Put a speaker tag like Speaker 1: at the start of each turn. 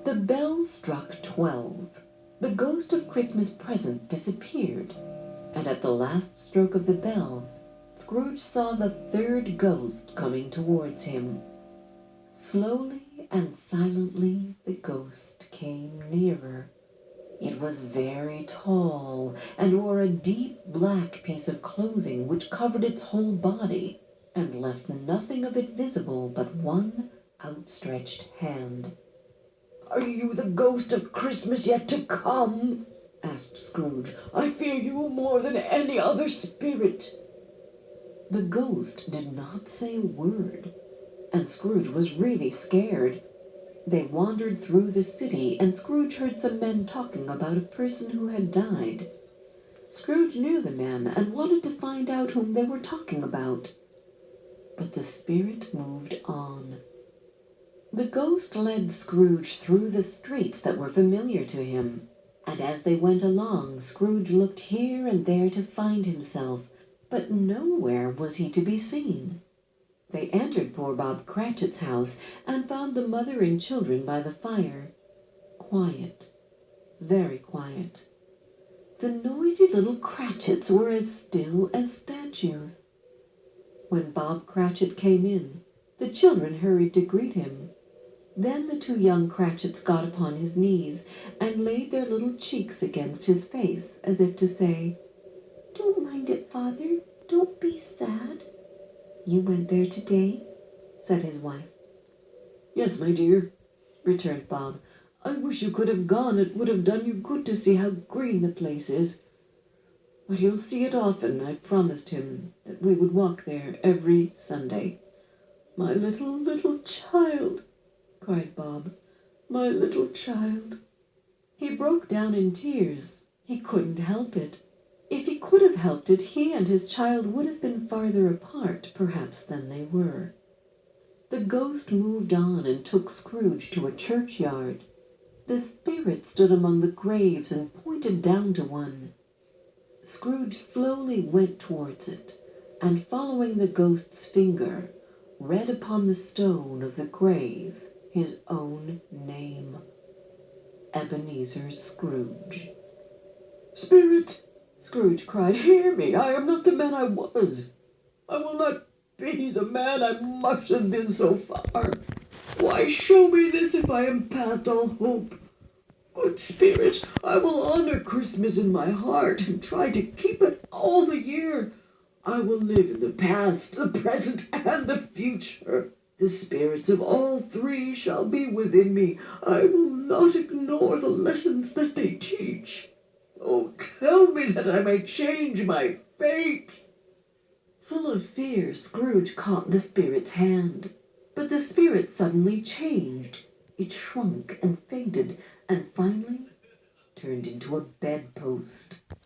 Speaker 1: The bell struck 12. The ghost of Christmas present disappeared, and at the last stroke of the bell, Scrooge saw the third ghost coming towards him. Slowly and silently the ghost came nearer. It was very tall, and wore a deep black piece of clothing which covered its whole body, and left nothing of it visible but one outstretched hand.
Speaker 2: "Are you the ghost of Christmas yet to come?" asked Scrooge. "I fear you more than any other spirit."
Speaker 1: The ghost did not say a word, and Scrooge was really scared. They wandered through the city, and Scrooge heard some men talking about a person who had died. Scrooge knew the men and wanted to find out whom they were talking about. But the spirit moved on. The ghost led Scrooge through the streets that were familiar to him, and as they went along, Scrooge looked here and there to find himself, but nowhere was he to be seen. They entered poor Bob Cratchit's house, and found the mother and children by the fire. Quiet, very quiet. The noisy little Cratchits were as still as statues. When Bob Cratchit came in, the children hurried to greet him. Then the two young Cratchits got upon his knees, and laid their little cheeks against his face, as if to say, "Don't mind it, father. Don't be sad." "You went there today?" said his wife.
Speaker 2: "Yes, my dear,"
Speaker 1: returned Bob.
Speaker 2: "I wish you could have gone. It would have done you good to see how green the place is. But he'll see it often. I promised him that we would walk there every Sunday." "My little child!" cried Bob. "My little child!"
Speaker 1: He broke down in tears. He couldn't help it. If he could have helped it, he and his child would have been farther apart, perhaps, than they were. The ghost moved on and took Scrooge to a churchyard. The spirit stood among the graves and pointed down to one. Scrooge slowly went towards it, and following the ghost's finger, read upon the stone of the grave his own name, Ebenezer Scrooge.
Speaker 2: "Spirit!" Scrooge cried, "hear me! I am not the man I was. I will not be the man I must have been so far. Why show me this if I am past all hope? Good Spirit, I will honor Christmas in my heart and try to keep it all the year. I will live in the past, the present, and the future. The spirits of all three shall be within me. I will not ignore the lessons that they teach. Oh, tell me that I may change my fate."
Speaker 1: Full of fear, Scrooge caught the spirit's hand. But the spirit suddenly changed. It shrunk and faded, and finally turned into a bedpost.